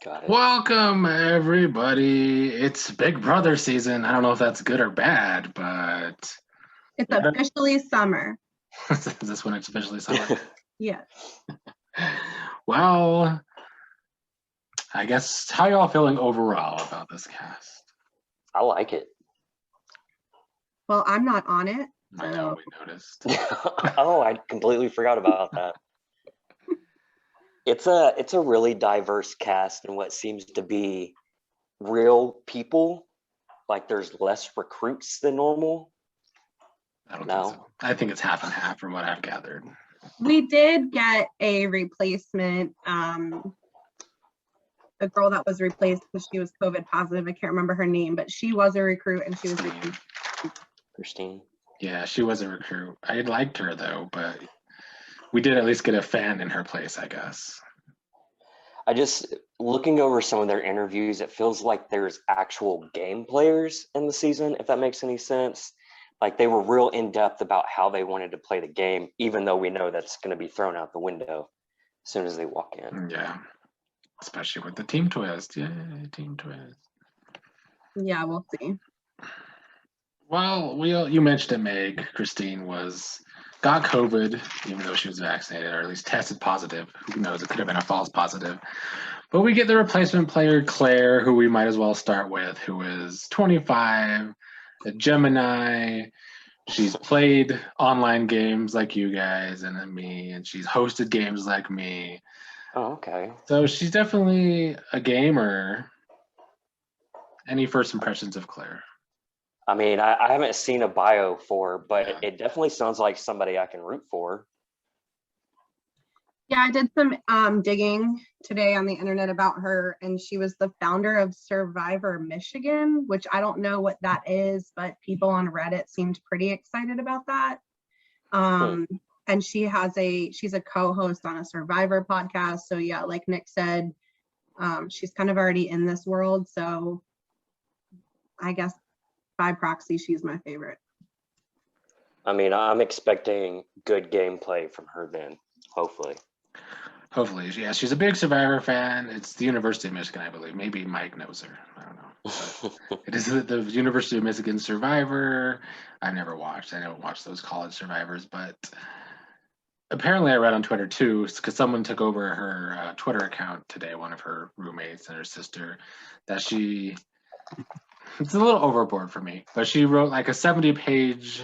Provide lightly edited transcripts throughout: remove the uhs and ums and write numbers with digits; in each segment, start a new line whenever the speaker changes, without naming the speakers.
Got it.
Welcome, everybody. It's Big Brother season. I don't know if that's good or bad, but
It's officially summer.
is this when it's officially summer?
Yes.
Well, I guess how y'all feeling overall about this cast?
I like it.
Well, I'm not on it.
I know, we noticed.
Oh, I completely forgot about that. It's a really diverse cast in what seems to be real people. Like there's less recruits than normal.
I don't think so. I think it's half and half from what I've gathered.
We did get a replacement. The girl that was replaced because she was COVID positive. I can't remember her name, but she was a recruit and she was
Christine.
Yeah, she was a recruit. I liked her though, but we did at least get a fan in her place, I guess.
I just, looking over some of their interviews, it feels like there's actual game players in the season, if that makes any sense. Like they were real in depth about how they wanted to play the game, even though we know that's going to be thrown out the window as soon as they walk in.
Yeah, especially with the team twist. Yeah, team twist.
Yeah, we'll see.
Well, you mentioned it, Meg. Christine got COVID, even though she was vaccinated, or at least tested positive. Who knows? It could have been a false positive. But we get the replacement player, Claire, who we might as well start with, who is 25, a Gemini. She's played online games like you guys and me, and she's hosted games like me.
Oh, okay.
So she's definitely a gamer. Any first impressions of Claire?
I mean, I haven't seen a bio for her, but it definitely sounds like somebody I can root for.
Yeah, I did some digging today on the internet about her, and she was the founder of Survivor Michigan, which I don't know what that is, but people on Reddit seemed pretty excited about that. And she's a co-host on a Survivor podcast. So yeah, like Nick said, she's kind of already in this world. So I guess by proxy, she's my favorite.
I mean, I'm expecting good gameplay from her then, hopefully.
Hopefully, yeah. She's a big Survivor fan. It's the University of Michigan, I believe. Maybe Mike knows her. I don't know. It is the University of Michigan Survivor. I've never watched. I don't watch those college Survivors, but apparently I read on Twitter too, because someone took over her Twitter account today, one of her roommates and her sister, that it's a little overboard for me, but she wrote like a 70-page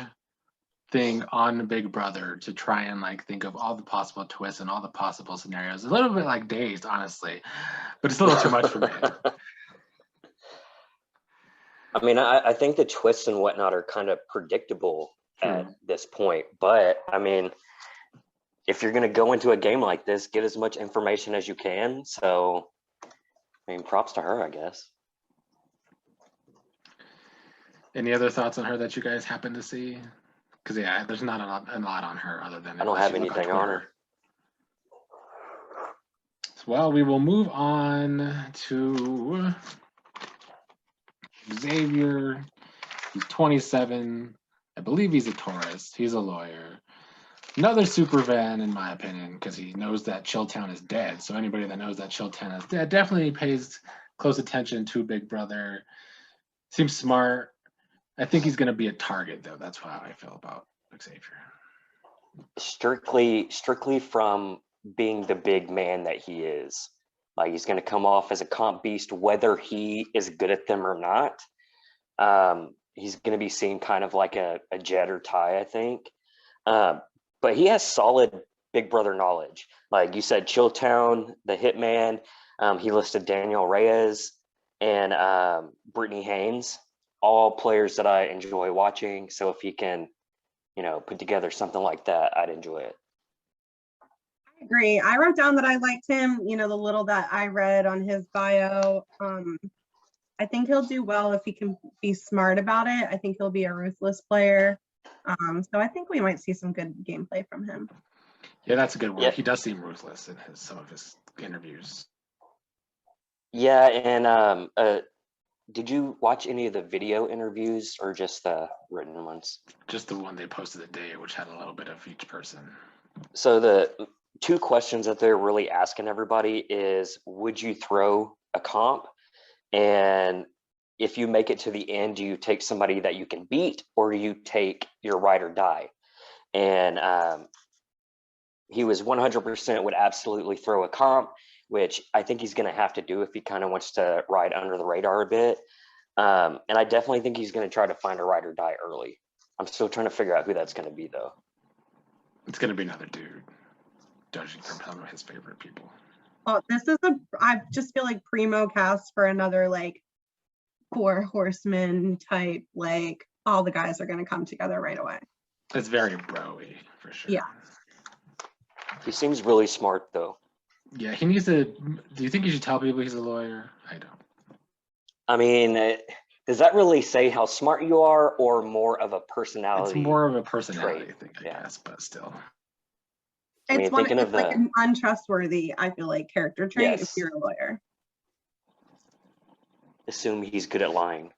thing on Big Brother to try and like think of all the possible twists and all the possible scenarios. A little bit like Dazed, honestly, but it's a little too much for me.
I mean, I think the twists and whatnot are kind of predictable at this point, but I mean, if you're going to go into a game like this, get as much information as you can. So, I mean, props to her, I guess.
Any other thoughts on her that you guys happen to see? Because yeah, there's not a lot on her other than
I don't have anything on her.
Well, we will move on to Xavier. He's 27. I believe he's a Taurus. He's a lawyer. Another super fan, in my opinion, because he knows that Chilltown is dead. So anybody that knows that Chilltown is dead definitely pays close attention to Big Brother. Seems smart. I think he's going to be a target, though. That's how I feel about Xavier.
Strictly from being the big man that he is. Like he's going to come off as a comp beast, whether he is good at them or not. He's going to be seen kind of like a Jet or Ty, I think. But he has solid Big Brother knowledge. Like you said, Chilltown, the Hitman. He listed Daniel Reyes and Brittany Haynes, all players that I enjoy watching. So if he can, put together something like that, I'd enjoy it.
I agree. I wrote down that I liked him, the little that I read on his bio. I think he'll do well if he can be smart about it. I think he'll be a ruthless player. So I think we might see some good gameplay from him.
Yeah, that's a good word.
Yeah.
He does seem ruthless in some of his interviews.
Yeah, and did you watch any of the video interviews or just the written ones?
Just the one they posted today, which had a little bit of each person.
So the two questions that they're really asking everybody is, would you throw a comp, and if you make it to the end, do you take somebody that you can beat, or do you take your ride or die? And he was 100% would absolutely throw a comp, which I think he's going to have to do if he kind of wants to ride under the radar a bit. And I definitely think he's going to try to find a ride or die early. I'm still trying to figure out who that's going to be, though.
It's going to be another dude, judging from some of his favorite people.
Oh, I just feel like primo cast for another like 4 horsemen type, like all the guys are going to come together right away.
It's very bro-y, for sure.
Yeah.
He seems really smart, though.
Yeah, he needs to. Do you think you should tell people he's a lawyer? I don't.
I mean, does that really say how smart you are, or more of a personality?
It's more of a personality
trait.
thing, I
Yeah.
guess, but still.
I mean,
It's like an untrustworthy, I feel like, character trait if
Yes.
you're a lawyer.
Assume he's good at lying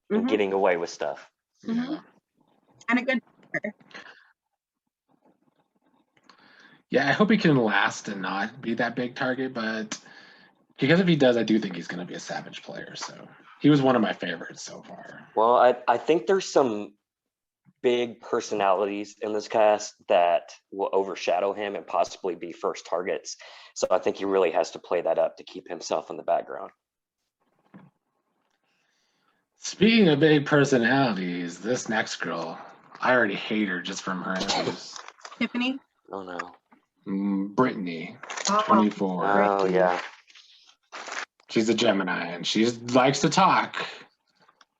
and getting away with stuff.
Yeah.
And a good.
Yeah, I hope he can last and not be that big target, but because if he does, I do think he's going to be a savage player. So he was one of my favorites so far.
Well, I think there's some big personalities in this cast that will overshadow him and possibly be first targets. So I think he really has to play that up to keep himself in the background.
Speaking of big personalities, this next girl, I already hate her just from her interviews.
Tiffany?
Oh, no.
Brittany,
Oh,
24.
Oh, yeah.
She's a Gemini, and she likes to talk.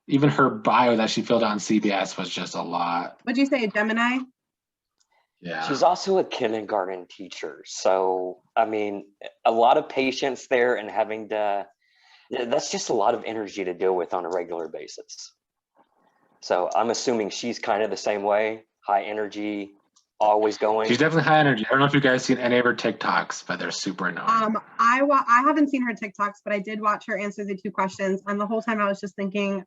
Even her bio that she filled out on CBS was just a lot.
What'd you say, a Gemini?
Yeah.
She's also a kindergarten teacher. So, I mean, a lot of patience there, and having to, that's just a lot of energy to deal with on a regular basis. So I'm assuming she's kind of the same way, high energy, always going.
She's definitely high energy. I don't know if you guys seen any of her TikToks, but they're super annoying.
I haven't seen her TikToks, but I did watch her answer the 2 questions, and the whole time I was just thinking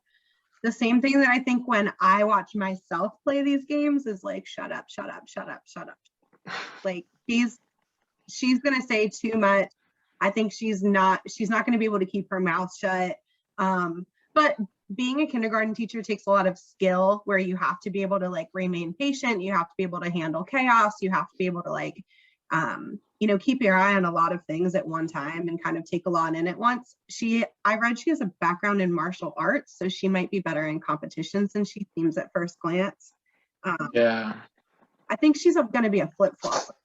the same thing that I think when I watch myself play these games is like, shut up, shut up, shut up, shut up. Like she's gonna say too much. I think she's not gonna be able to keep her mouth shut. But being a kindergarten teacher takes a lot of skill where you have to be able to like remain patient, you have to be able to handle chaos, you have to be able to like keep your eye on a lot of things at one time and kind of take a lot in at once. I read she has a background in martial arts, so she might be better in competitions than she seems at first glance.
Yeah.
I think she's going to be a flip-flop.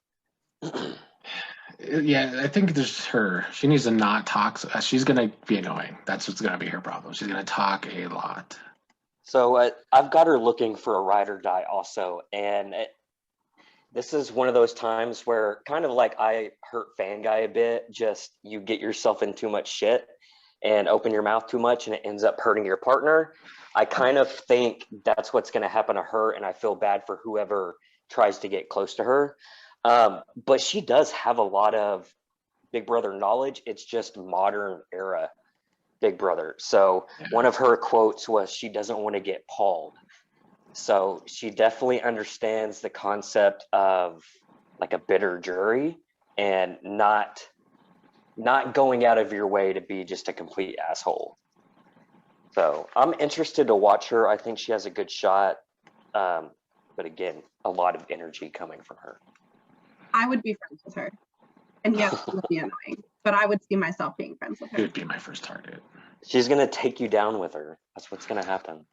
Yeah, I think there's her. She needs to not talk. She's going to be annoying. That's what's going to be her problem. She's going to talk a lot.
So I've got her looking for a ride or die also. And this is one of those times where kind of like I hurt fan guy a bit, just you get yourself in too much shit and open your mouth too much and it ends up hurting your partner. I kind of think that's what's going to happen to her. And I feel bad for whoever tries to get close to her. But she does have a lot of Big Brother knowledge. It's just modern era Big Brother. So one of her quotes was, she doesn't want to get pawed. So she definitely understands the concept of like a bitter jury and not going out of your way to be just a complete asshole. So I'm interested to watch her. I think she has a good shot. But again, a lot of energy coming from her.
I would be friends with her. And yes, it would be annoying, but I would see myself being friends with her.
It would be my first target.
She's going to take you down with her. That's what's going to happen.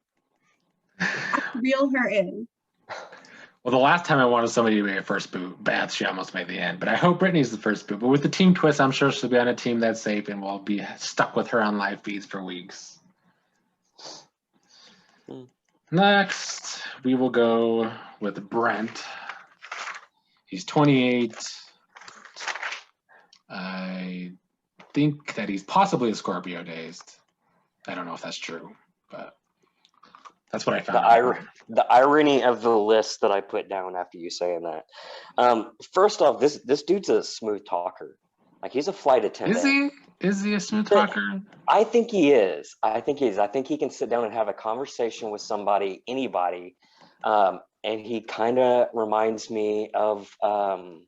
Reel her in.
Well, the last time I wanted somebody to be a first boot, Beth, she almost made the end. But I hope Brittany's the first boot. But with the team twist, I'm sure she'll be on a team that's safe and we'll be stuck with her on live feeds for weeks. Next, we will go with Brent. He's 28. I think that he's possibly a Scorpio dazed. I don't know if that's true, but that's what I found.
The irony of the list that I put down after you saying that. First off, this dude's a smooth talker. Like, he's a flight attendant.
Is he? Is he a smooth talker?
I think he is. I think he can sit down and have a conversation with somebody, anybody. And he kind of reminds me of, oh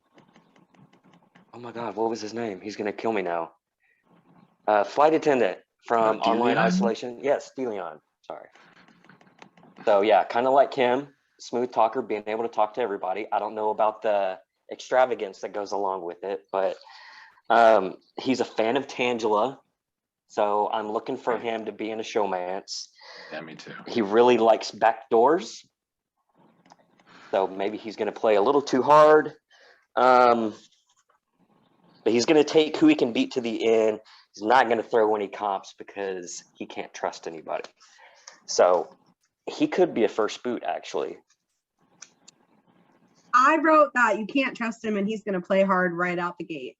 my God, what was his name? He's going to kill me now. Flight attendant from online
Deleon?
isolation. Yes, Deleon. Sorry. So yeah, kind of like him, smooth talker, being able to talk to everybody. I don't know about the extravagance that goes along with it, but he's a fan of Tangela. So I'm looking for him to be in a showmance.
Yeah, me too.
He really likes back doors. So maybe he's going to play a little too hard. But he's going to take who he can beat to the end. He's not going to throw any comps because he can't trust anybody. So he could be a first boot, actually.
I wrote that you can't trust him and he's going to play hard right out the gate.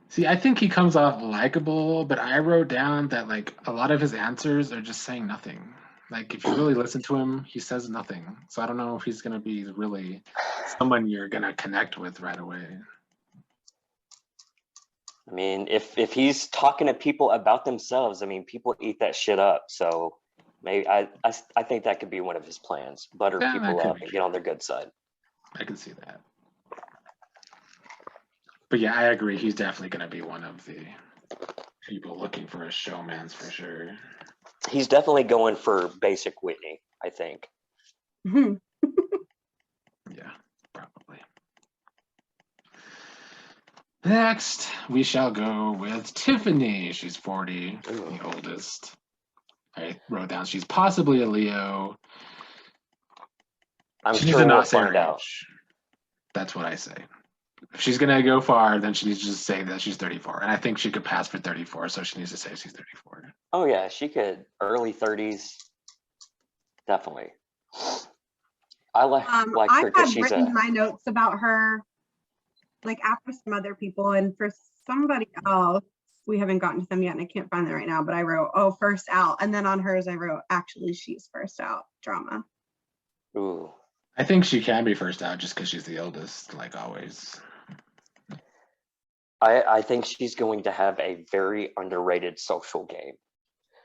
See, I think he comes off likable, but I wrote down that like a lot of his answers are just saying nothing. Like if you really listen to him, he says nothing. So I don't know if he's gonna be really someone you're gonna connect with right away.
I mean, if he's talking to people about themselves, I mean, people eat that shit up. So maybe I think that could be one of his plans. Butter
Yeah,
people up and get on their good side.
I can see that. But yeah, I agree. He's definitely going to be one of the people looking for a showmance for sure.
He's definitely going for basic Whitney, I think.
Yeah, probably. Next, we shall go with Tiffany. She's 40, the oldest. I wrote down she's possibly a Leo.
I'm
She's
sure
a
we'll
not
find
their
out.
age. That's what I say. If she's going to go far, then she needs to just say that she's 34. And I think she could pass for 34, so she needs to say she's 34.
Oh, yeah, she could. Early 30s. Definitely. I like her
I
because
had
she's
written my notes about her, like after some other people, and for somebody else, we haven't gotten to them yet, and I can't find them right now, but I wrote, oh, first out. And then on hers, I wrote, actually, she's first out drama.
Ooh.
I think she can be first out just because she's the oldest, like always.
I think she's going to have a very underrated social game.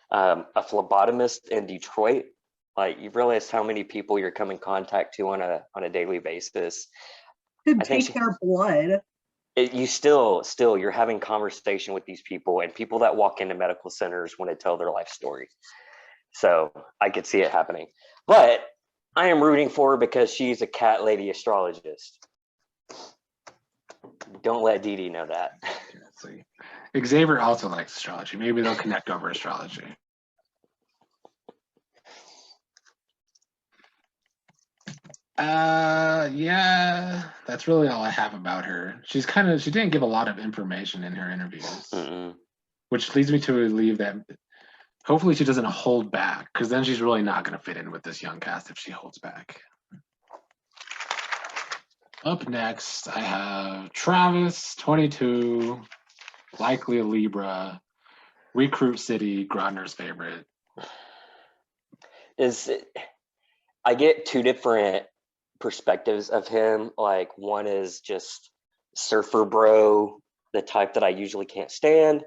A phlebotomist in Detroit, like you realize how many people you're coming in contact to on a daily basis.
Could take their blood.
You still you're having conversation with these people, and people that walk into medical centers want to tell their life story. So I could see it happening. But I am rooting for her because she's a cat lady astrologist. Don't let Dee Dee know that.
Xavier also likes astrology. Maybe they'll connect over astrology. Yeah, that's really all I have about her. She didn't give a lot of information in her interviews, which leads me to believe that hopefully she doesn't hold back, because then she's really not going to fit in with this young cast if she holds back. Up next, I have Travis, 22, likely a Libra, Recruit City, Grodner's favorite.
I get two different perspectives of him. Like one is just surfer bro, the type that I usually can't stand.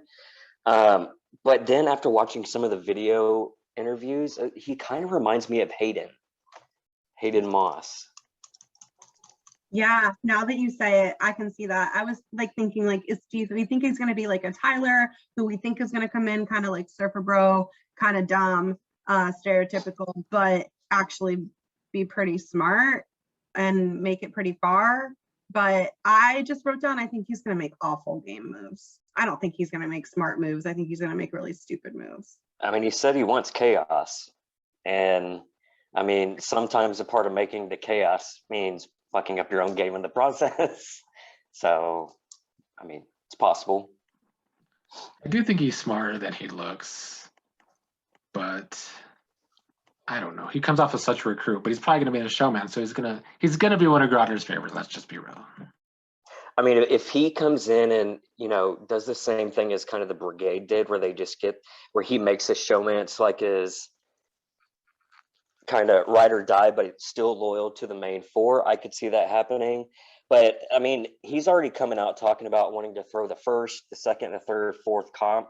But then after watching some of the video interviews, he kind of reminds me of Hayden Moss.
Yeah, now that you say it, I can see that. I was like thinking, like, do we think he's going to be like a Tyler, who we think is going to come in kind of like surfer bro, kind of dumb, stereotypical, but actually be pretty smart and make it pretty far. But I just wrote down, I think he's going to make awful game moves. I don't think he's going to make smart moves. I think he's going to make really stupid moves.
I mean, he said he wants chaos. And I mean, sometimes a part of making the chaos means fucking up your own game in the process. So, I mean, it's possible.
I do think he's smarter than he looks, but I don't know. He comes off as such a recruit, but he's probably going to be in a showman, so he's gonna be one of Grodner's favorites. Let's just be real.
I mean, if he comes in and does the same thing as kind of the Brigade did, where he makes a showmance like his kind of ride or die, but it's still loyal to the main four, I could see that happening. But I mean, he's already coming out talking about wanting to throw the first, the second, the third, fourth comp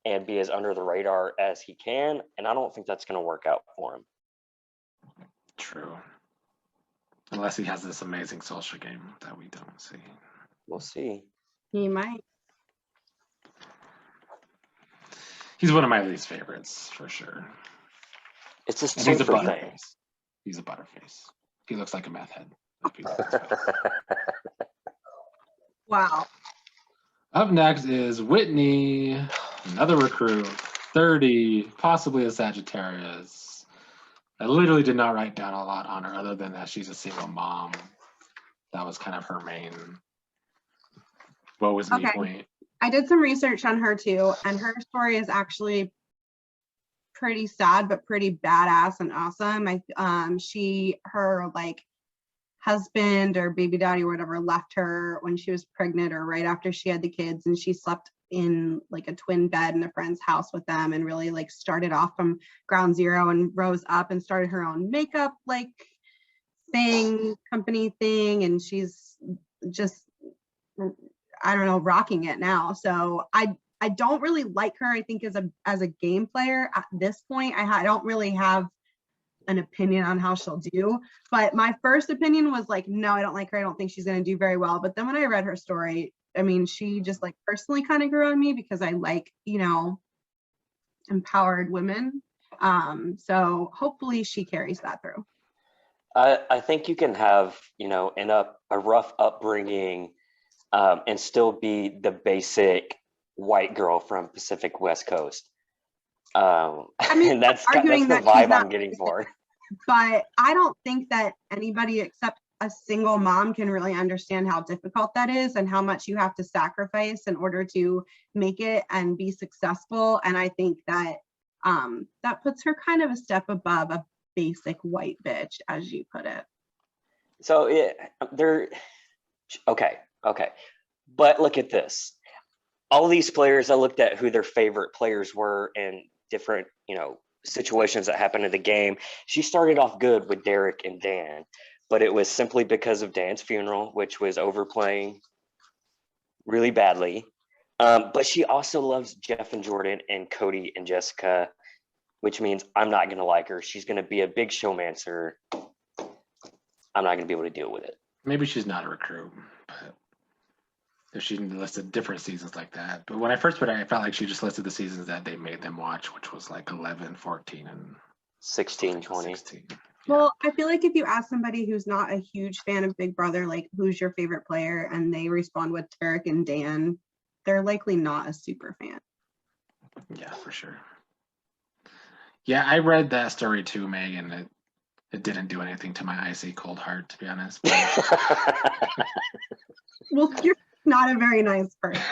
and be as under the radar as he can. And I don't think that's going to work out for him.
True. Unless he has this amazing social game that we don't see.
We'll see.
He might.
He's one of my least favorites for sure.
It's a
And he's a
sulfur thing.
butterface. He's a butterface. He looks like a meth head.
Wow.
Up next is Whitney, another recruit, 30, possibly a Sagittarius. I literally did not write down a lot on her other than that she's a single mom. That was kind of her main woe is me point.
I did some research on her too, and her story is actually pretty sad but pretty badass and awesome. Her like husband or baby daddy or whatever left her when she was pregnant or right after she had the kids, and she slept in like a twin bed in a friend's house with them, and really like started off from ground zero and rose up and started her own makeup like company thing, and she's just, I don't know, rocking it now. So I don't really like her. I think as a game player at this point, I don't really have an opinion on how she'll do. But my first opinion was like, no, I don't like her. I don't think she's going to do very well. But then when I read her story, I mean, she just like personally kind of grew on me because I like, empowered women. So hopefully she carries that through.
I think you can have, a rough upbringing and still be the basic white girl from Pacific West Coast. And that's the vibe I'm getting for.
But I don't think that anybody except a single mom can really understand how difficult that is and how much you have to sacrifice in order to make it and be successful. And I think that that puts her kind of a step above a basic white bitch, as you put it.
So okay. But look at this. All these players, I looked at who their favorite players were in different, situations that happened in the game. She started off good with Derek and Dan, but it was simply because of Dan's funeral, which was overplaying really badly. But she also loves Jeff and Jordan and Cody and Jessica, which means I'm not going to like her. She's going to be a big showmancer. I'm not going to be able to deal with it.
Maybe she's not a recruit, but if she listed different seasons like that. But when I first read it, I felt like she just listed the seasons that they made them watch, which was like 11, 14, and
16, 20.
16. Yeah.
Well, I feel like if you ask somebody who's not a huge fan of Big Brother, like who's your favorite player, and they respond with Derek and Dan, they're likely not a super fan.
Yeah, for sure. Yeah, I read that story too, Meg, and it didn't do anything to my icy cold heart, to be honest.
Well, you're not a very nice person.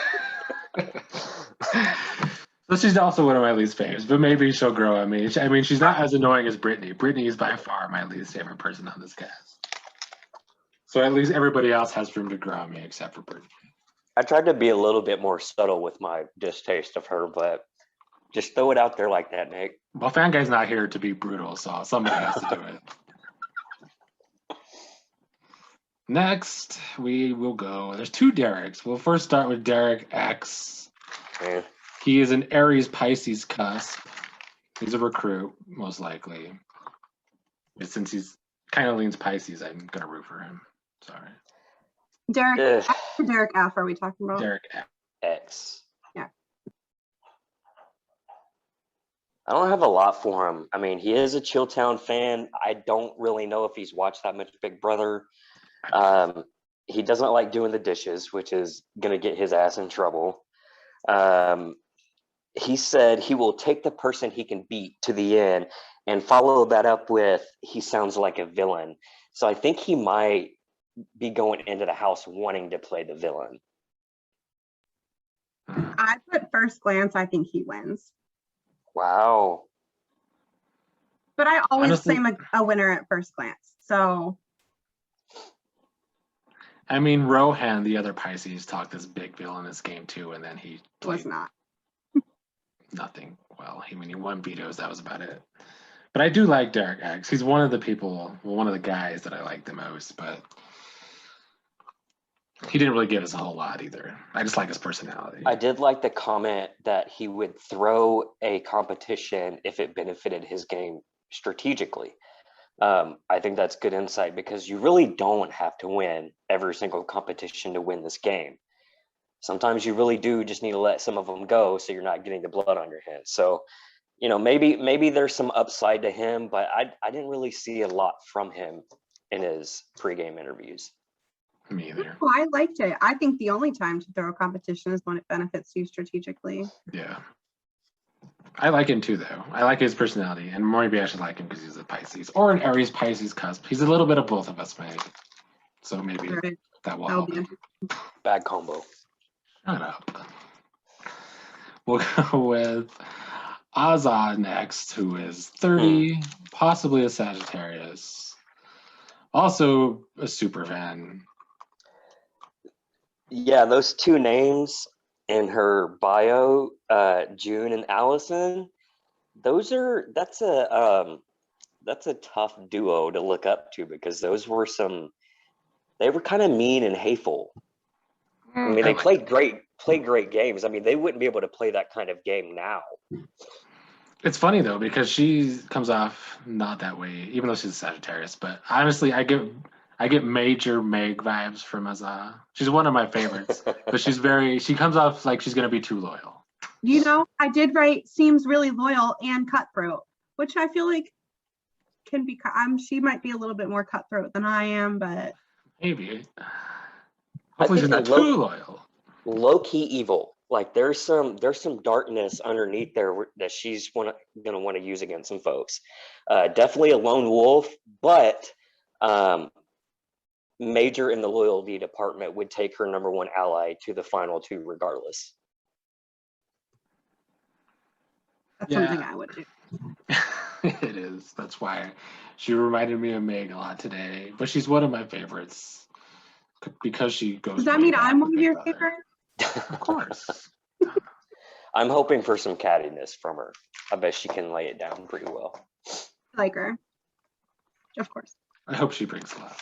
So she's also one of my least favorites, but maybe she'll grow on me. I mean, she's not as annoying as Britney. Britney is by far my least favorite person on this cast. So at least everybody else has room to grow on me except for Britney.
I tried to be a little bit more subtle with my distaste of her, but just throw it out there like that, Nick.
Well, Fan Guy's not here to be brutal, so somebody has to do it. Next, we will go. There's two Dereks. We'll first start with Derek X.
Yeah.
He is an Aries Pisces cusp. He's a recruit, most likely. But since he's kind of leans Pisces, I'm going to root for him. Sorry.
Derek X or Derek F are we talking about?
Derek
X.
Yeah.
I don't have a lot for him. I mean, he is a Chilltown fan. I don't really know if he's watched that much Big Brother. He doesn't like doing the dishes, which is going to get his ass in trouble. He said he will take the person he can beat to the end and follow that up with, he sounds like a villain. So I think he might be going into the house wanting to play the villain.
I put first glance, I think he wins.
Wow.
But I always
Honestly,
claim a winner at first glance. So
I mean, Rohan, the other Pisces, talked this big villainous game too, and then he
was not.
Nothing. Well, he won vetoes. That was about it. But I do like Derek X. He's one of the people, one of the guys that I like the most. But he didn't really give us a whole lot either. I just like his personality.
I did like the comment that he would throw a competition if it benefited his game strategically. I think that's good insight because you really don't have to win every single competition to win this game. sometimes you really do just need to let some of them go so you're not getting the blood on your hands. So, maybe there's some upside to him, but I didn't really see a lot from him in his pregame interviews.
Me either.
Oh, I liked it. I think the only time to throw a competition is when it benefits you strategically.
Yeah. I like him too, though. I like his personality, and maybe I should like him because he's a Pisces or an Aries Pisces cusp. He's a little bit of both of us, Meg. So maybe
Right.
that will
That'll
help.
be
Bad combo.
Shut up. We'll go with Azah next, who is 30, possibly a Sagittarius. Also a super fan.
Yeah, those two names in her bio, June and Allison, that's a tough duo to look up to, because they were kind of mean and hateful. I mean, they played great games. I mean, they wouldn't be able to play that kind of game now.
It's funny though, because she comes off not that way, even though she's a Sagittarius. But honestly, I get major Meg vibes from Azah. She's one of my favorites, but she comes off like she's gonna be too loyal.
I did write seems really loyal and cutthroat, which I feel like can be. She might be a little bit more cutthroat than I am, but
Maybe. Hopefully she's not too loyal.
Low key evil. Like there's some darkness underneath there that she's gonna want to use against some folks. Definitely a lone wolf, but major in the loyalty department would take her number one ally to the final two regardless.
that's something I would do.
It is. That's why she reminded me of Meg a lot today. But she's one of my favorites because she goes.
Does that mean I'm one of your favorites?
Of course.
I'm hoping for some cattiness from her. I bet she can lay it down pretty well.
I like her. Of course.
I hope she brings a lot.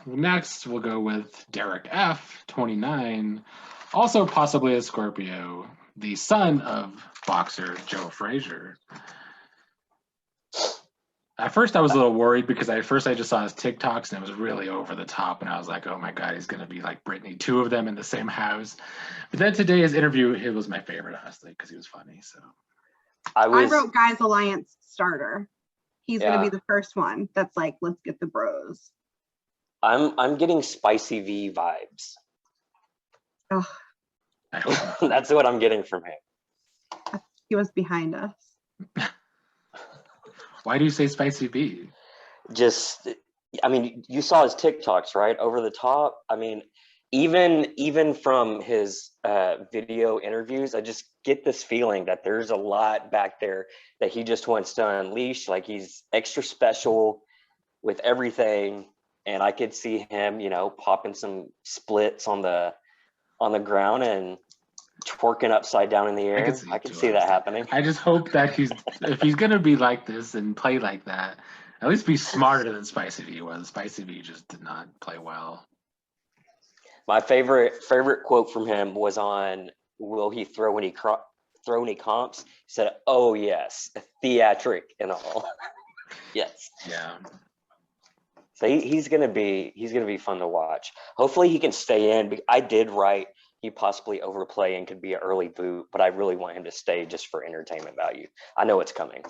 Next, we'll go with Derek F., 29, also possibly a Scorpio, the son of boxer Joe Frazier. At first, I was a little worried because I just saw his TikToks and it was really over the top. And I was like, oh my God, he's going to be like Britney, two of them in the same house. But then today, his interview, it was my favorite, honestly, because he was funny. So
I wrote Guys Alliance starter. He's going to be the first one that's like, let's get the bros.
I'm getting Spicy V vibes.
Oh.
That's what I'm getting from him.
He was behind us.
Why do you say Spicy V?
I mean, you saw his TikToks, right? Over the top. I mean, even from his video interviews, I just get this feeling that there's a lot back there that he just wants to unleash. Like he's extra special with everything. And I could see him, popping some splits on the ground and twerking upside down in the air. I can see that happening.
I just hope that if he's gonna be like this and play like that, at least be smarter than Spicy V was. Spicy V just did not play well.
My favorite quote from him was on "Will he throw any comps?" He said, "Oh yes, theatric and all." Yes.
Yeah.
So he's gonna be fun to watch. Hopefully he can stay in. I did write he possibly overplay and could be an early boot, but I really want him to stay just for entertainment value. I know it's coming.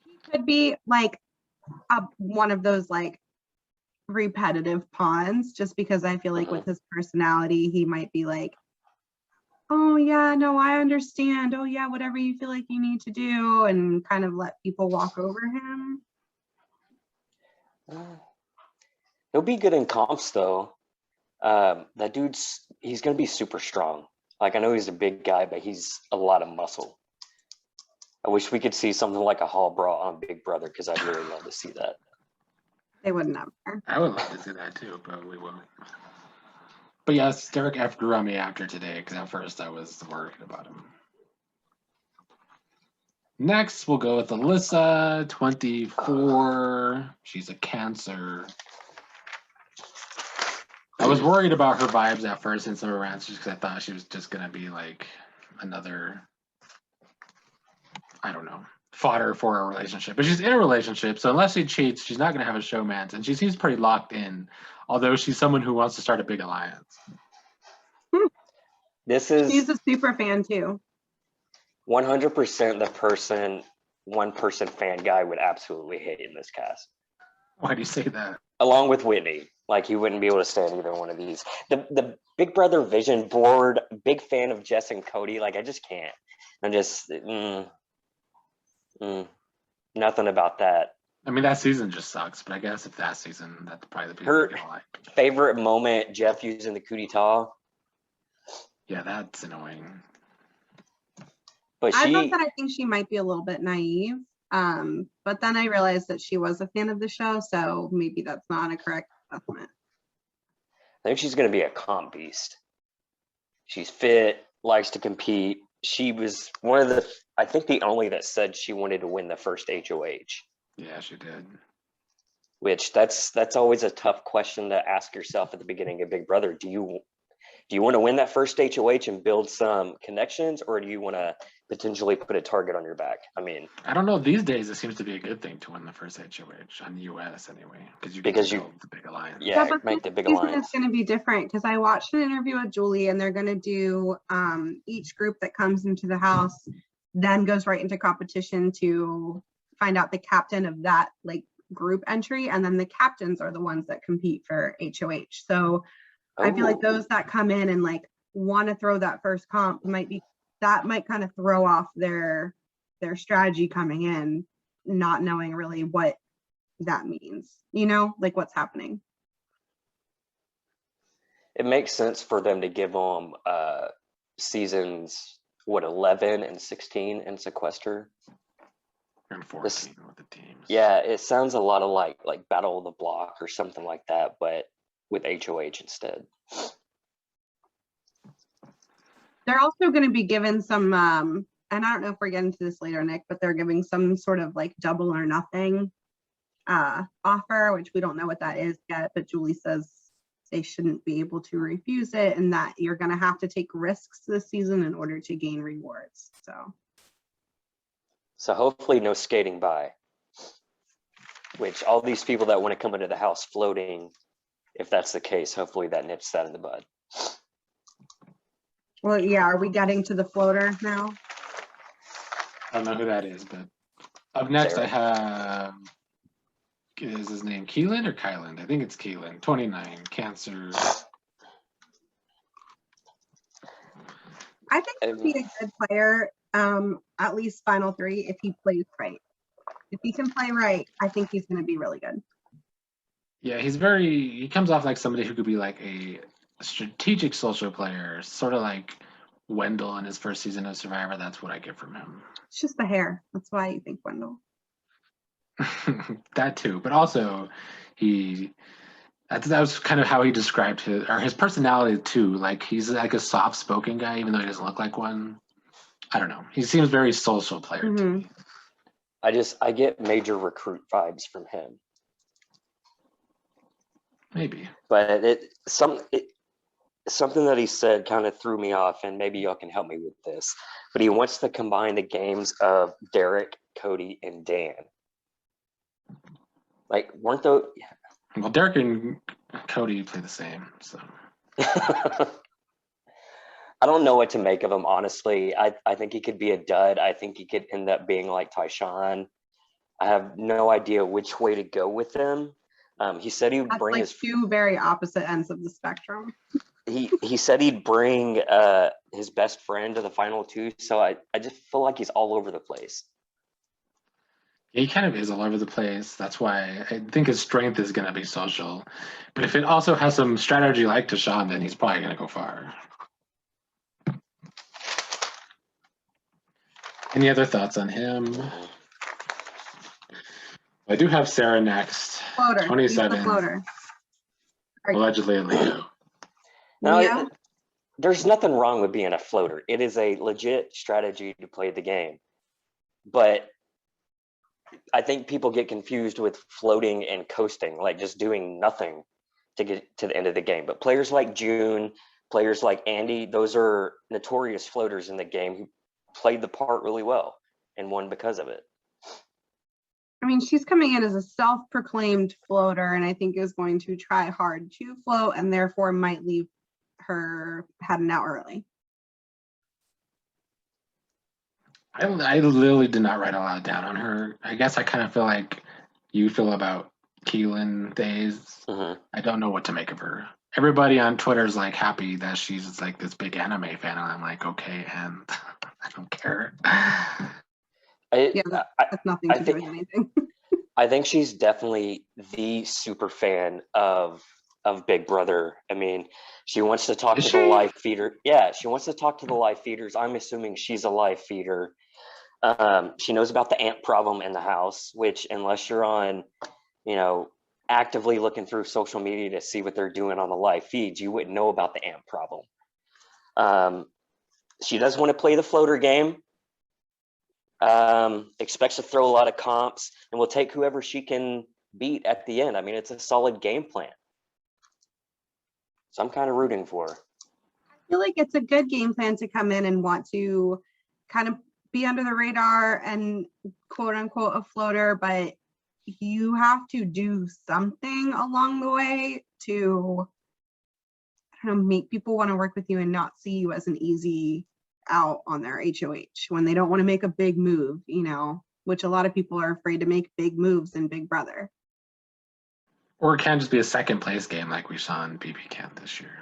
He could be like one of those like repetitive pawns, just because I feel like with his personality, he might be like, oh yeah, no, I understand. Oh yeah, whatever you feel like you need to do, and kind of let people walk over him.
He'll be good in comps though. That he's gonna be super strong. Like I know he's a big guy, but he's a lot of muscle. I wish we could see something like a Hall Brawl on Big Brother, because I'd really love to see that.
They would never.
I would love to see that too, but we won't. But yes, Derek F. grew on me after today, because at first I was worried about him. Next, we'll go with Alyssa, 24. She's a Cancer. I was worried about her vibes at first in some of her answers, because I thought she was just going to be like another, I don't know, fodder for a relationship. But she's in a relationship, so unless she cheats, she's not going to have a showmance. And she seems pretty locked in Although she's someone who wants to start a big alliance.
This is
She's a super fan too.
100% the person, one person fan guy would absolutely hate in this cast.
Why do you say that?
Along with Whitney. Like, he wouldn't be able to stand either one of these. The Big Brother Vision board, big fan of Jess and Cody. Like, I just can't. I'm just, nothing about that.
I mean, that season just sucks, but I guess if that season, that's probably the people
Her
you're gonna like.
favorite moment, Jeff using the coup d'etat.
Yeah, that's annoying.
But
I thought that I think she might be a little bit naive. But then I realized that she was a fan of the show, so maybe that's not a correct assessment.
I think she's going to be a comp beast. She's fit, likes to compete. She was one of the, I think the only that said she wanted to win the first HOH.
Yeah, she did.
Which that's always a tough question to ask yourself at the beginning of Big Brother. Do you want to win that first HOH and build some connections, or do you want to potentially put a target on your back? I mean,
I don't know. These days, it seems to be a good thing to win the first HOH on the US anyway, because you build the big alliance.
Yeah,
but
make the big
season
alliance.
is going to be different because I watched an interview with Julie, and they're going to do each group that comes into the house then goes right into competition to find out the captain of that like group entry, and then the captains are the ones that compete for HOH. So I feel like those that come in and like want to throw that first comp might kind of throw off their strategy coming in, not knowing really what that means, like what's happening.
It makes sense for them to give them seasons 11 and 16 in sequester.
And 14 with the teams.
Yeah, it sounds a lot of like Battle of the Block or something like that, but with HOH instead.
They're also going to be given some, and I don't know if we're getting to this later, Nick, but they're giving some sort of like double or nothing offer, which we don't know what that is yet, but Julie says they shouldn't be able to refuse it, and that you're going to have to take risks this season in order to gain rewards.
So hopefully no skating by, which all these people that want to come into the house floating, if that's the case, hopefully that nips that in the bud.
Well, yeah, are we getting to the floater now?
I don't know who that is, but up next
Sarah.
I have, is his name Kyland or Kyland? I think it's Kyland, 29, Cancer.
I think he'd be a good player, at least final 3, if he plays right. If he can play right, I think he's going to be really good.
Yeah, he comes off like somebody who could be like a strategic social player, sort of like Wendell in his first season of Survivor. That's what I get from him.
It's just the hair. That's why you think Wendell.
That too, but also that was kind of how he described his personality too. Like he's like a soft-spoken guy, even though he doesn't look like one. I don't know. He seems very social player to me.
I get major recruit vibes from him.
Maybe,
but something that he said kind of threw me off, and maybe y'all can help me with this. But he wants to combine the games of Derek, Cody, and Dan. Like, weren't those?
Well, Derek and Cody play the same, so.
I don't know what to make of him, honestly. I think he could be a dud. I think he could end up being like Tyshawn. I have no idea which way to go with him. He said he would bring his
2 very opposite ends of the spectrum.
He said he'd bring his best friend to the final 2. So I just feel like he's all over the place.
He kind of is all over the place. That's why I think his strength is going to be social. But if it also has some strategy like Tyshawn, then he's probably going to go far. Any other thoughts on him? I do have Sarah next.
Floater.
27.
Floater.
Allegedly a Leo.
No, there's nothing wrong with being a floater. It is a legit strategy to play the game. But I think people get confused with floating and coasting, like just doing nothing to get to the end of the game. But players like June, players like Andy, those are notorious floaters in the game who played the part really well and won because of it.
I mean, she's coming in as a self-proclaimed floater, and I think is going to try hard to float, and therefore might leave her heading out early.
I literally did not write a lot down on her. I guess I kind of feel like you feel about Kyland days.
Mhm.
I don't know what to make of her. Everybody on Twitter is like happy that she's like this big anime fan, and I'm like, okay, and I don't care.
Yeah, that's nothing to do with anything.
I think she's definitely the super fan of Big Brother. I mean, she wants to talk to the live feeder. Yeah, she wants to talk to the live feeders. I'm assuming she's a live feeder. She knows about the ant problem in the house, which unless you're on, actively looking through social media to see what they're doing on the live feeds, you wouldn't know about the ant problem. She does want to play the floater game. Expects to throw a lot of comps and will take whoever she can beat at the end. I mean, it's a solid game plan. So I'm kind of rooting for her.
I feel like it's a good game plan to come in and want to kind of be under the radar and quote unquote a floater, but you have to do something along the way to, I don't know, make people want to work with you and not see you as an easy out on their HOH when they don't want to make a big move, which a lot of people are afraid to make big moves in Big Brother.
Or it can just be a second place game like we saw in BB Camp this year.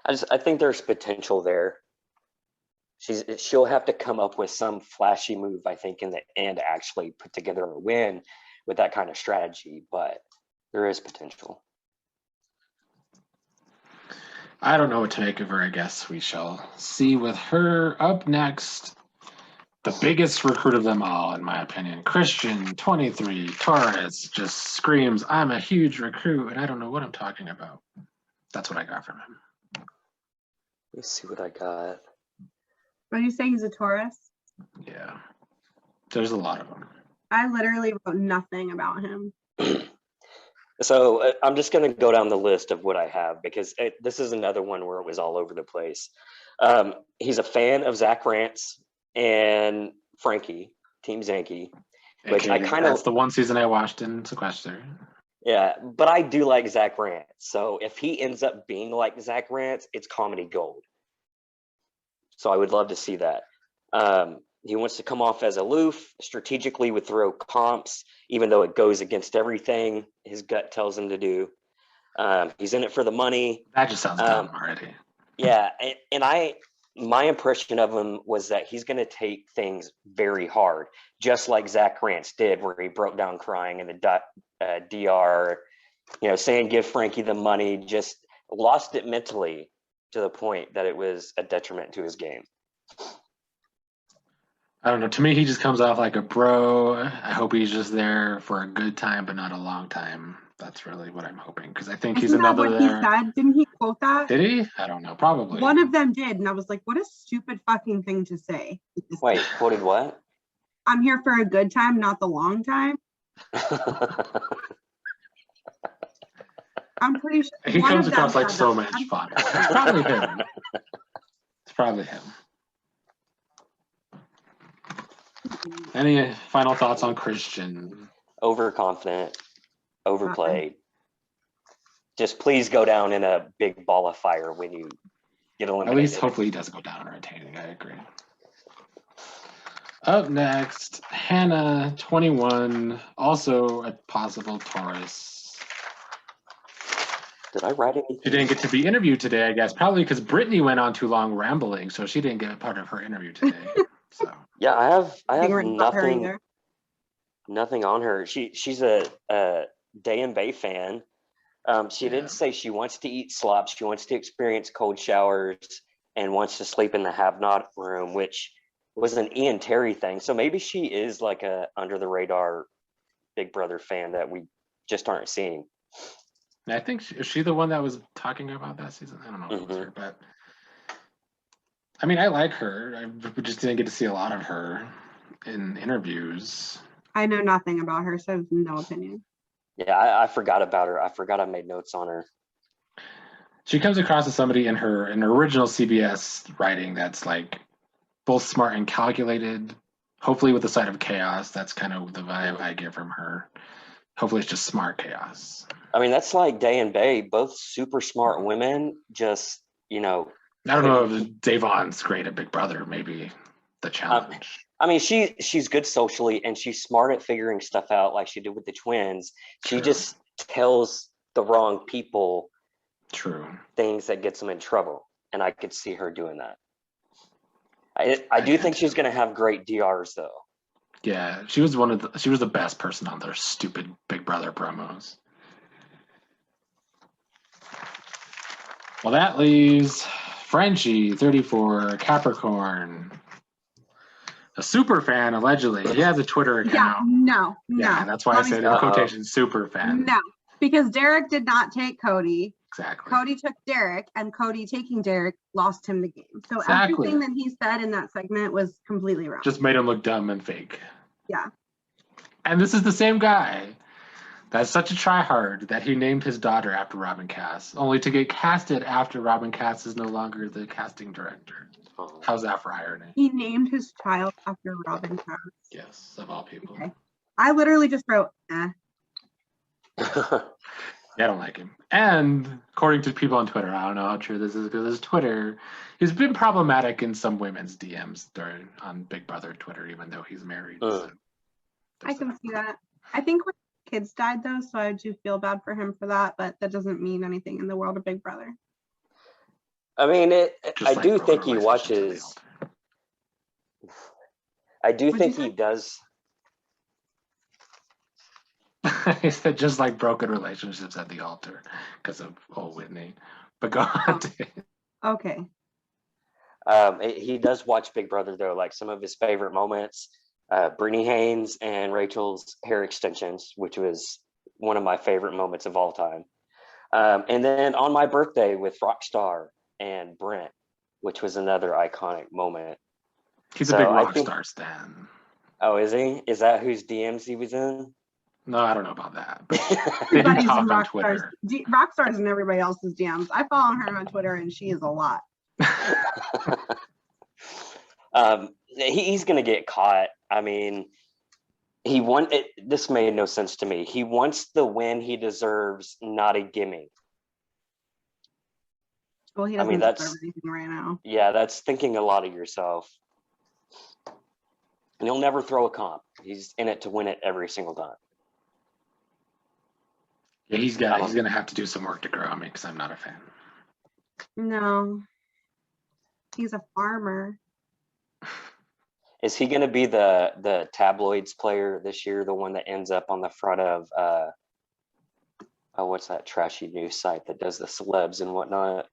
I think there's potential there. She'll have to come up with some flashy move, I think, in the end, actually put together a win with that kind of strategy, but there is potential.
I don't know what to make of her. I guess we shall see with her. Up next, the biggest recruit of them all, in my opinion, Christian, 23, Taurus, just screams, I'm a huge recruit, and I don't know what I'm talking about. That's what I got from him.
Let's see what I got.
What do you say, he's a Taurus?
Yeah. There's a lot of them.
I literally wrote nothing about him.
So I'm just going to go down the list of what I have because this is another one where it was all over the place. He's a fan of Zach Rance and Frankie, Team Zanky, which I kind of...
That's the one season I watched in Sequester.
Yeah, but I do like Zach Rance. So if he ends up being like Zach Rance, it's comedy gold. So I would love to see that. He wants to come off as aloof, strategically would throw comps, even though it goes against everything his gut tells him to do. He's in it for the money.
That just sounds dumb already.
Yeah, and my impression of him was that he's going to take things very hard, just like Zach Rance did, where he broke down crying in the DR, saying give Frankie the money, just lost it mentally to the point that it was a detriment to his game.
I don't know. To me, he just comes off like a bro. I hope he's just there for a good time, but not a long time. That's really what I'm hoping, because I think he's another
what
there.
He said? Didn't he quote that?
Did he? I don't know. Probably.
One of them did, and I was like, what a stupid fucking thing to say.
Wait, quoted what?
I'm here for a good time, not the long time. I'm pretty sure
he comes across like so much fun. It's probably him. It's probably him. Any final thoughts on Christian?
Overconfident, overplayed. Just please go down in a big ball of fire when you get eliminated.
At least hopefully he does go down entertaining. I agree. Up next, Hannah, 21, also a possible Taurus.
Did I write anything?
She didn't get to be interviewed today, I guess, probably because Britney went on too long rambling, so she didn't get a part of her interview today. So
yeah, I have nothing on her. She's a Day and Bay fan. She did say she wants to eat slop. She wants to experience cold showers and wants to sleep in the have-not room, which was an Ian Terry thing. So maybe she is like a under the radar Big Brother fan that we just aren't seeing.
I think is she the one that was talking about that season? I don't know if it was her, but I mean, I like her. I just didn't get to see a lot of her in interviews.
I know nothing about her, so I have no opinion.
Yeah, I forgot about her. I forgot I made notes on her.
She comes across as somebody in her original CBS writing that's like both smart and calculated, Hopefully with the side of chaos. That's kind of the vibe I get from her. Hopefully it's just smart chaos.
I mean, that's like Day and Bay, both super smart women, just,
I don't know if Davon's great at Big Brother, maybe the challenge.
I mean, she's good socially, and she's smart at figuring stuff out like she did with the twins. She just tells the wrong people things that gets them in trouble, and I could see her doing that. I do think she's going to have great DRs, though.
Yeah, she was the best person on their stupid Big Brother promos. Well, that leaves Frenchie, 34, Capricorn. A super fan, allegedly. He has a Twitter account.
No.
Yeah, that's why I said in quotation, super fan.
No, because Derek did not take Cody.
Exactly.
Cody took Derek, and Cody taking Derek lost him the game. So everything that he said in that segment was completely wrong.
Just made him look dumb and fake.
Yeah.
And this is the same guy that's such a tryhard that he named his daughter after Robin Cass, only to get casted after Robin Cass is no longer the casting director. How's that for irony?
He named his child after Robin Cass.
Yes, of all people.
Okay. I literally just wrote, eh.
I don't like him. And according to people on Twitter, I don't know how true this is because his Twitter, he's been problematic in some women's DMs on Big Brother Twitter, even though he's married. So
I can see that. I think when kids died though, so I do feel bad for him for that, but that doesn't mean anything in the world of Big Brother.
I mean, I do think he watches. I do think he does.
He said just like broken relationships at the altar because of old Whitney. But go on.
Okay.
He does watch Big Brother though, like some of his favorite moments. Brittany Haynes and Rachel's hair extensions, which was one of my favorite moments of all time. And then on my birthday with Rockstar and Brent, which was another iconic moment.
He's a big Rockstar stan.
Oh, is he? Is that whose DMs he was in?
No, I don't know about that. But they do talk on Twitter.
Rockstar's in everybody else's DMs. I follow her on Twitter, and she is a lot.
He's going to get caught. I mean, he won it. This made no sense to me. He wants the win he deserves, not a gimme.
Well, he doesn't deserve anything right now.
Yeah, that's thinking a lot of yourself. And he'll never throw a comp. He's in it to win it every single time.
Yeah, he's going to have to do some work to grow on me because I'm not a fan.
No. He's a farmer.
Is he going to be the tabloids player this year, the one that ends up on the front of what's that trashy news site that does the celebs and whatnot?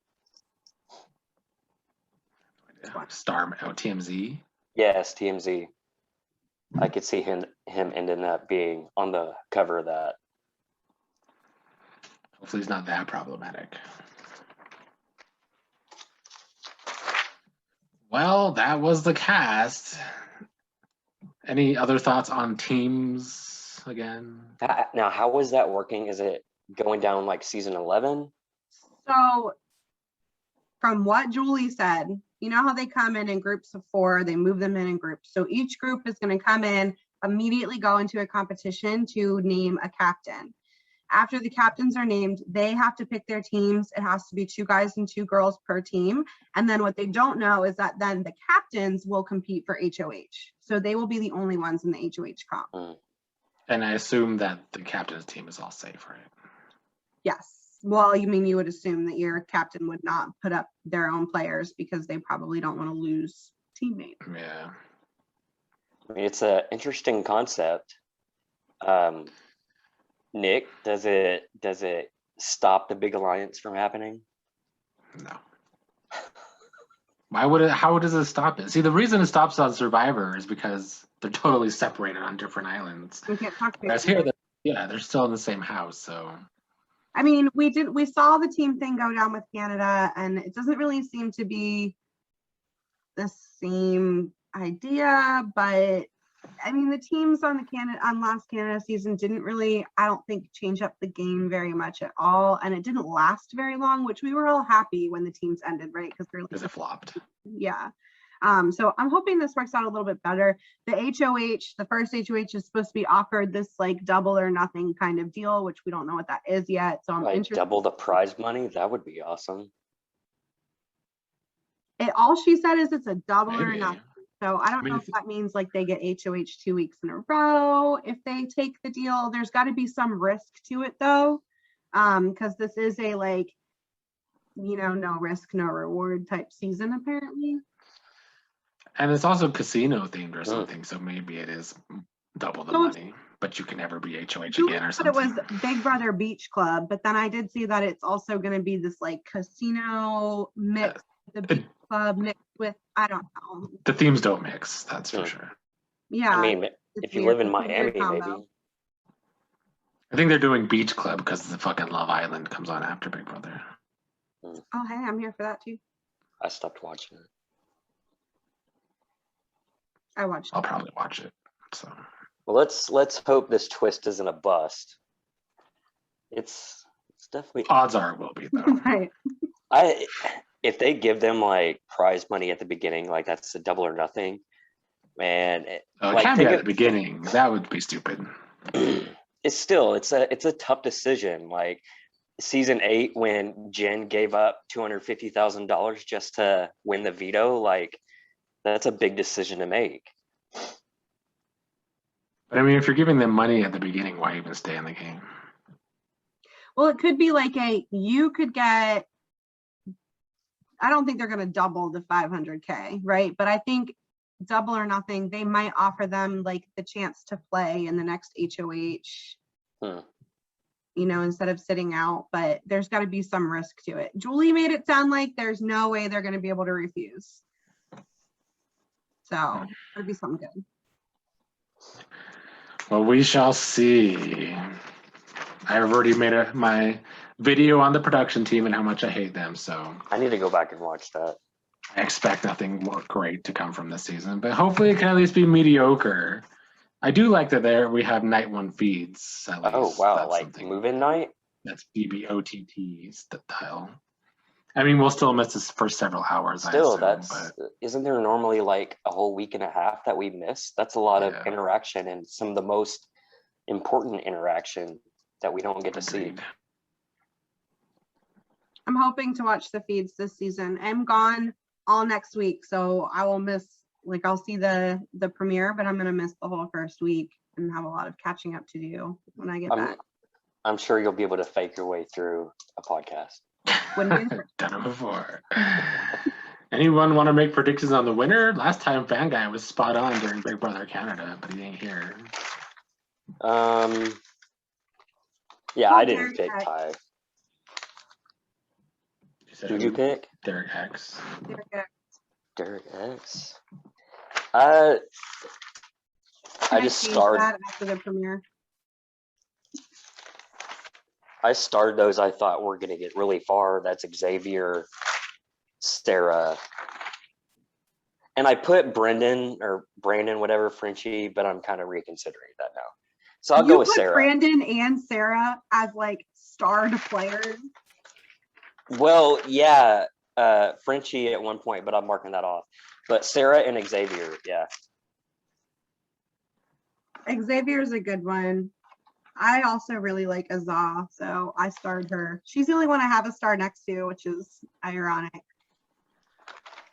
TMZ?
Yes, TMZ. I could see him ending up being on the cover of that.
Hopefully he's not that problematic. Well, that was the cast. Any other thoughts on teams again?
Now, how was that working? Is it going down like season 11?
So, from what Julie said, you know how they come in groups of 4, they move them in groups. So each group is going to come in, immediately go into a competition to name a captain. After the captains are named, they have to pick their teams. It has to be 2 guys and 2 girls per team. And then what they don't know is that then the captains will compete for HOH. So they will be the only ones in the HOH comp.
And I assume that the captain's team is all safe, right?
Yes. Well, you mean you would assume that your captain would not put up their own players because they probably don't want to lose teammates.
Yeah.
I mean, it's an interesting concept. Nick, does it stop the big alliance from happening?
No. How does it stop it? See, the reason it stops on Survivor is because they're totally separated on different islands.
We can't talk about
Whereas here, they're still in the same house, so.
I mean, we saw the team thing go down with Canada, and it doesn't really seem to be the same idea, but I mean, the teams on last Canada season didn't really, I don't think, change up the game very much at all, and it didn't last very long, which we were all happy when the teams ended, right? Because
it flopped.
Yeah. So I'm hoping this works out a little bit better. The HOH, the first HOH is supposed to be offered this like double or nothing kind of deal, which we don't know what that is yet. So I'm
Like
interested.
double the prize money? That would be awesome.
All she said is it's a double or
Maybe.
nothing. So I don't know if that means like they get HOH 2 weeks in a row if they take the deal. There's got to be some risk to it though, because this is a like, no risk, no reward type season apparently.
And it's also casino themed or something, so maybe it is double the money, but you can never be HOH again or something.
It was Big Brother Beach Club, but then I did see that it's also going to be this like casino mix, the beach club mixed with, I don't know.
The themes don't mix, that's for sure.
Yeah.
I mean, if you live in Miami, maybe.
I think they're doing Beach Club because the fucking Love Island comes on after Big Brother.
Oh, hey, I'm here for that too.
I stopped watching it.
I'll probably watch it. So.
Well, let's hope this twist isn't a bust. It's definitely.
Odds are it will be though.
Right.
If they give them like prize money at the beginning, like that's a double or nothing, man.
It can't be at the beginning. That would be stupid.
It's a tough decision. Like season 8, when Jen gave up $250,000 just to win the veto, like that's a big decision to make.
But I mean, if you're giving them money at the beginning, why even stay in the game?
Well, it could be like you could get, I don't think they're going to double the 500K, right? But I think double or nothing, they might offer them like the chance to play in the next HOH, instead of sitting out, but there's got to be some risk to it. Julie made it sound like there's no way they're going to be able to refuse. So it'd be something good.
Well, we shall see. I've already made my video on the production team and how much I hate them, so
I need to go back and watch that.
I expect nothing more great to come from this season, but hopefully it can at least be mediocre. I do like that we have night one feeds. At least.
Oh wow,
that's
like move-in night?
That's BBOTT style. I mean, we'll still miss this for several hours.
Still, isn't there normally like a whole week and a half that we miss? That's a lot of interaction and some of the most important interaction that we don't get to see.
I'm hoping to watch the feeds this season. I'm gone all next week, so I will miss, like I'll see the premiere, but I'm going to miss the whole first week and have a lot of catching up to do when I get back.
I'm sure you'll be able to fake your way through a podcast.
Done it before. Anyone want to make predictions on the winner? Last time Fan Guy was spot on during Big Brother Canada, but he ain't here.
Yeah, I didn't pick Ty. Who'd you pick?
Derek X.
Derek X. I just started
after the premiere.
I started those I thought were going to get really far. That's Xavier, Sarah, and I put Brandon, whatever, Frenchie, but I'm kind of reconsidering that now. So I'll go with Sarah.
Brandon and Sarah as like starred players.
Well, yeah, Frenchie at one point, but I'm marking that off. But Sarah and Xavier, yeah.
Xavier's a good one. I also really like Azah, so I starred her. She's the only one I have a star next to, which is ironic.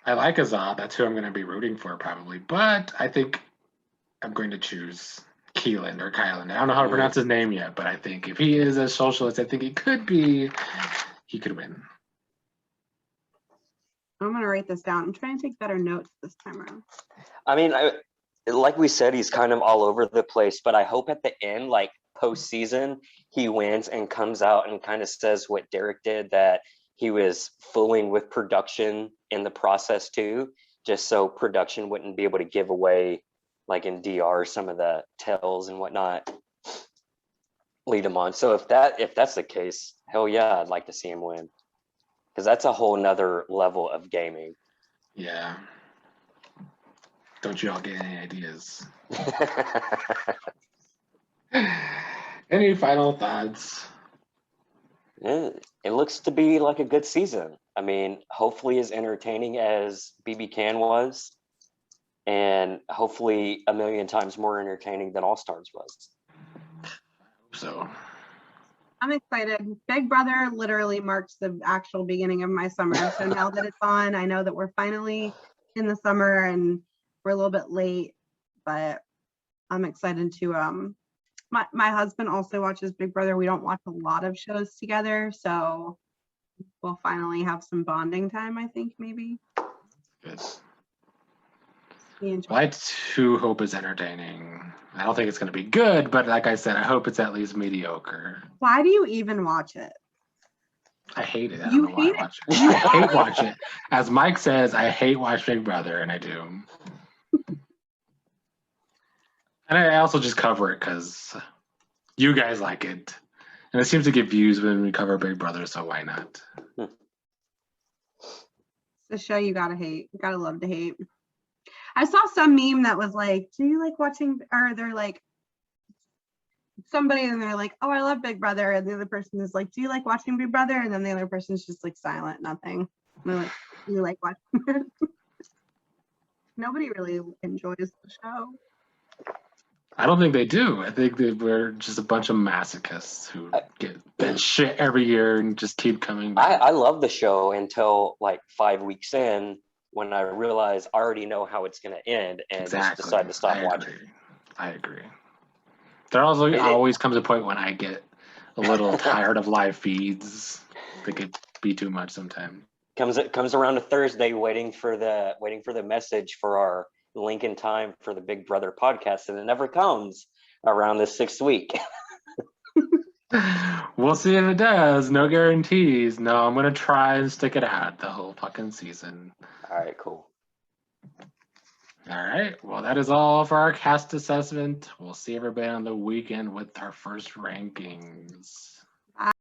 I like Azah. That's who I'm going to be rooting for probably, but I think I'm going to choose Kyland or Kyland. I don't know how to pronounce his name yet, but I think if he is a socialist, I think he could win.
I'm going to write this down. I'm trying to take better notes this time around.
I mean, like we said, he's kind of all over the place, but I hope at the end, like postseason, he wins and comes out and kind of says what Derek did, that he was fooling with production in the process too, just so production wouldn't be able to give away, like in DR, some of the tells and whatnot, lead him on. So if that's the case, hell yeah, I'd like to see him win, because that's a whole nother level of gaming.
Yeah. Don't you all get any ideas? Any final thoughts?
It looks to be like a good season. I mean, hopefully as entertaining as BB Can was. and hopefully a million times more entertaining than All Stars was.
So
I'm excited. Big Brother literally marks the actual beginning of my summer. So now that it's on, I know that we're finally in the summer and we're a little bit late, but I'm excited to my husband also watches Big Brother. We don't watch a lot of shows together, so we'll finally have some bonding time, I think, maybe.
good.
Well,
I too hope it's entertaining. I don't think it's going to be good, but like I said, I hope it's at least mediocre.
why do you even watch it?
I hate it. I
You
don't know why
hate
I watch it. I hate watch it. As Mike says, I hate watch Big Brother, and I do. And I also just cover it because you guys like it. And it seems to get views when we cover Big Brother, so why not?
It's a show you gotta hate. You gotta love to hate. I saw some meme that was like, do you like watching, or they're like, somebody and they're like, oh, I love Big Brother. And the other person is like, do you like watching Big Brother? And then the other person's just like silent, nothing. And they're like, do you like watching it? Nobody really enjoys the show.
I don't think they do. I think we're just a bunch of masochists who get that shit every year and just keep coming back.
I love the show until like 5 weeks in, when I realize I already know how it's going to end and just decide to stop watching.
I agree. There also always comes a point when I get a little tired of live feeds. They could be too much sometimes.
Comes around to Thursday, waiting for the message for our link in time for the Big Brother podcast, and it never comes around the 6th week.
We'll see if it does. No guarantees. No, I'm gonna try and stick it out the whole fucking season.
All right, cool.
All right. Well, that is all for our cast assessment. We'll see everybody on the weekend with our first rankings.